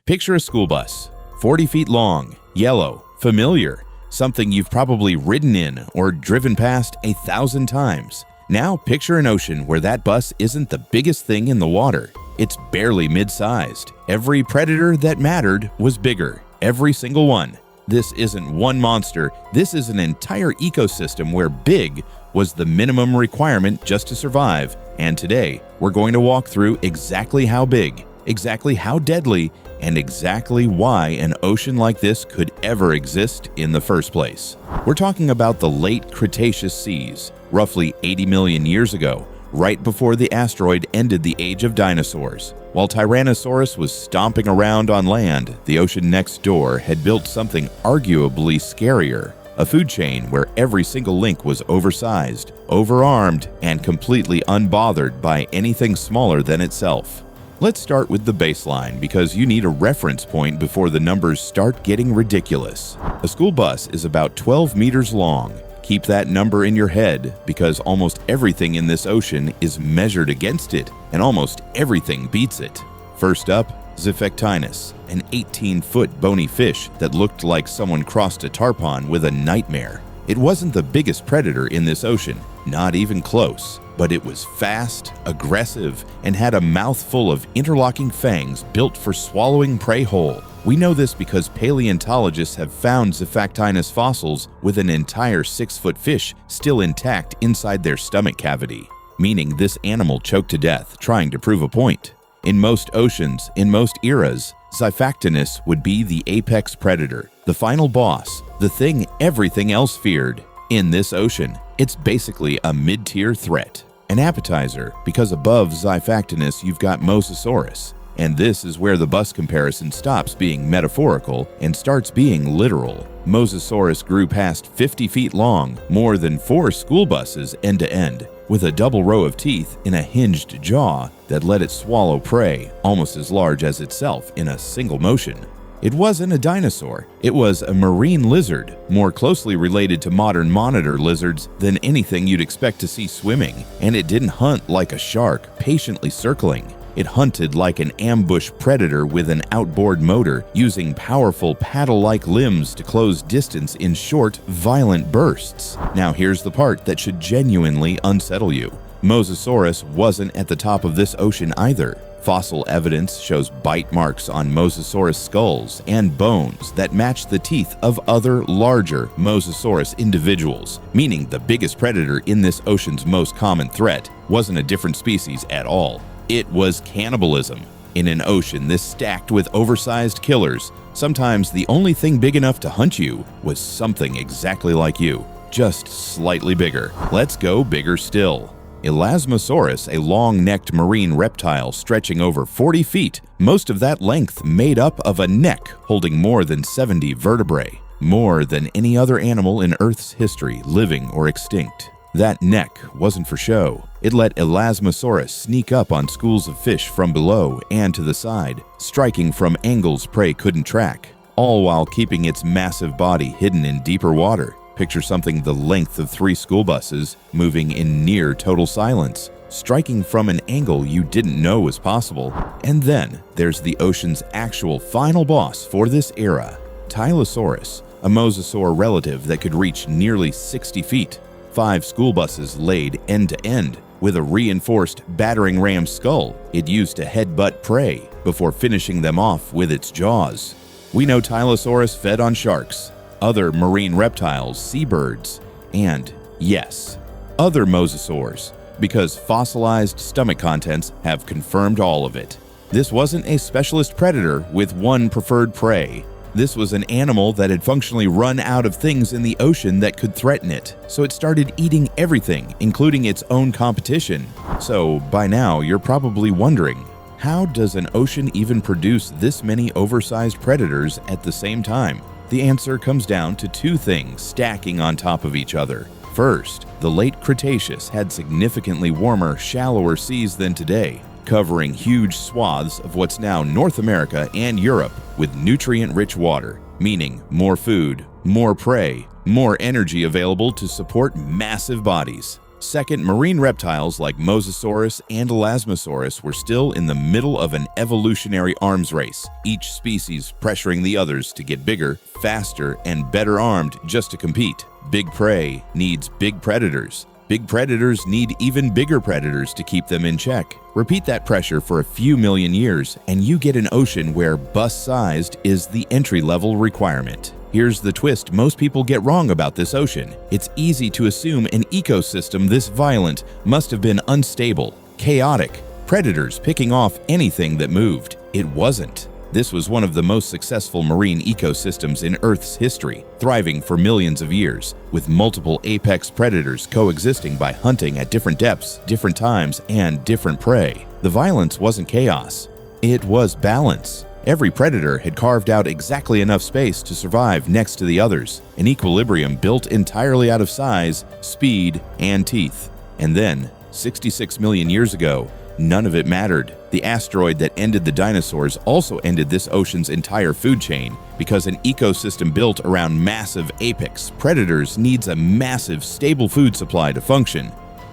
Picture a school bus, 40 feet long, yellow, familiar, something you've probably ridden in or driven past 1,000 times. Now picture an ocean where that bus isn't the biggest thing in the water. It's barely mid-sized. Every predator that mattered was bigger, every single one. This isn't one monster, this is an entire ecosystem where big was the minimum requirement just to survive. And today, we're going to walk through exactly how big, exactly how deadly, and exactly why an ocean like this could ever exist in the first place. We're talking about the Late Cretaceous seas, roughly 80 million years ago, right before the asteroid ended the age of dinosaurs. While Tyrannosaurus was stomping around on land, the ocean next door had built something arguably scarier. A food chain where every single link was oversized, overarmed, and completely unbothered by anything smaller than itself. Let's start with the baseline because you need a reference point before the numbers start getting ridiculous. A school bus is about 12 meters long. Keep that number in your head because almost everything in this ocean is measured against it, and almost everything beats it. First up, Xiphectinus, an 18-foot bony fish that looked like someone crossed a tarpon with a nightmare. It wasn't the biggest predator in this ocean, not even close, but it was fast, aggressive, and had a mouthful of interlocking fangs built for swallowing prey whole. We know this because paleontologists have found Xiphectinus fossils with an entire 6-foot fish still intact inside their stomach cavity, meaning this animal choked to death trying to prove a point. In most oceans, in most eras, Xiphectinus would be the apex predator, the final boss, the thing everything else feared. In this ocean, it's basically a mid-tier threat. An appetizer, because above Xiphectinus you've got Mosasaurus. And this is where the bus comparison stops being metaphorical and starts being literal. Mosasaurus grew past 50 feet long, more than 4 school buses end to end, with a double row of teeth in a hinged jaw that let it swallow prey almost as large as itself in a single motion. It wasn't a dinosaur, it was a marine lizard, more closely related to modern monitor lizards than anything you'd expect to see swimming, and it didn't hunt like a shark, patiently circling. It hunted like an ambush predator with an outboard motor, using powerful paddle-like limbs to close distance in short, violent bursts. Now here's the part that should genuinely unsettle you. Mosasaurus wasn't at the top of this ocean either. Fossil evidence shows bite marks on Mosasaurus skulls and bones that match the teeth of other, larger Mosasaurus individuals, meaning the biggest predator in this ocean's most common threat wasn't a different species at all. It was cannibalism. In an ocean this stacked with oversized killers, sometimes the only thing big enough to hunt you was something exactly like you, just slightly bigger. Let's go bigger still. Elasmosaurus, a long-necked marine reptile stretching over 40 feet, most of that length made up of a neck holding more than 70 vertebrae, more than any other animal in Earth's history, living or extinct. That neck wasn't for show. It let Elasmosaurus sneak up on schools of fish from below and to the side, striking from angles prey couldn't track, all while keeping its massive body hidden in deeper water. Picture something the length of 3 school buses, moving in near total silence, striking from an angle you didn't know was possible. And then there's the ocean's actual final boss for this era, Tylosaurus, a mosasaur relative that could reach nearly 60 feet. 5 school buses laid end to end, with a reinforced battering ram skull it used to headbutt prey before finishing them off with its jaws. We know Tylosaurus fed on sharks, other marine reptiles, seabirds, and, yes, other mosasaurs, because fossilized stomach contents have confirmed all of it. This wasn't a specialist predator with one preferred prey. This was an animal that had functionally run out of things in the ocean that could threaten it, so it started eating everything, including its own competition. So, by now, you're probably wondering, how does an ocean even produce this many oversized predators at the same time? The answer comes down to 2 things stacking on top of each other. First, the Late Cretaceous had significantly warmer, shallower seas than today, covering huge swaths of what's now North America and Europe with nutrient-rich water, meaning more food, more prey, more energy available to support massive bodies. Second, marine reptiles like Mosasaurus and Elasmosaurus were still in the middle of an evolutionary arms race, each species pressuring the others to get bigger, faster, and better armed just to compete. Big prey needs big predators. Big predators need even bigger predators to keep them in check. Repeat that pressure for a few million years, and you get an ocean where bus-sized is the entry-level requirement. Here's the twist most people get wrong about this ocean. It's easy to assume an ecosystem this violent must have been unstable, chaotic, predators picking off anything that moved. It wasn't. This was one of the most successful marine ecosystems in Earth's history, thriving for millions of years, with multiple apex predators coexisting by hunting at different depths, different times, and different prey. The violence wasn't chaos. It was balance. Every predator had carved out exactly enough space to survive next to the others, an equilibrium built entirely out of size, speed, and teeth. And then, 66 million years ago, none of it mattered. The asteroid that ended the dinosaurs also ended this ocean's entire food chain, because an ecosystem built around massive apex predators needs a massive, stable food supply to function.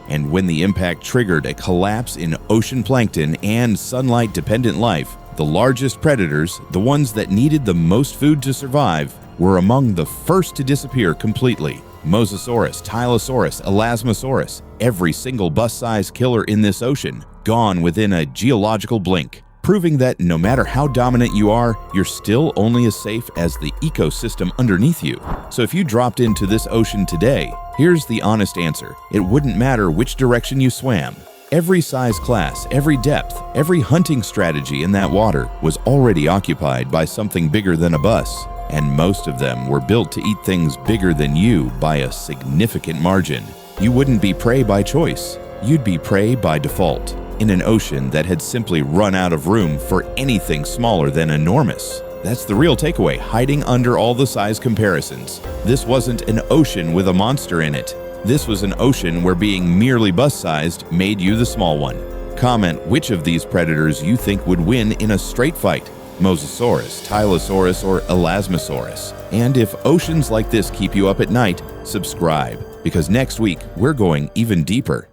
And when the impact triggered a collapse in ocean plankton and sunlight-dependent life, the largest predators, the ones that needed the most food to survive, were among the first to disappear completely. Mosasaurus, Tylosaurus, Elasmosaurus, every single bus-sized killer in this ocean, gone within a geological blink, proving that no matter how dominant you are, you're still only as safe as the ecosystem underneath you. So if you dropped into this ocean today, here's the honest answer. It wouldn't matter which direction you swam. Every size class, every depth, every hunting strategy in that water was already occupied by something bigger than a bus, and most of them were built to eat things bigger than you by a significant margin. You wouldn't be prey by choice. You'd be prey by default, in an ocean that had simply run out of room for anything smaller than enormous. That's the real takeaway, hiding under all the size comparisons. This wasn't an ocean with a monster in it. This was an ocean where being merely bus-sized made you the small one. Comment which of these predators you think would win in a straight fight, Mosasaurus, Tylosaurus, or Elasmosaurus. And if oceans like this keep you up at night, subscribe, because next week we're going even deeper.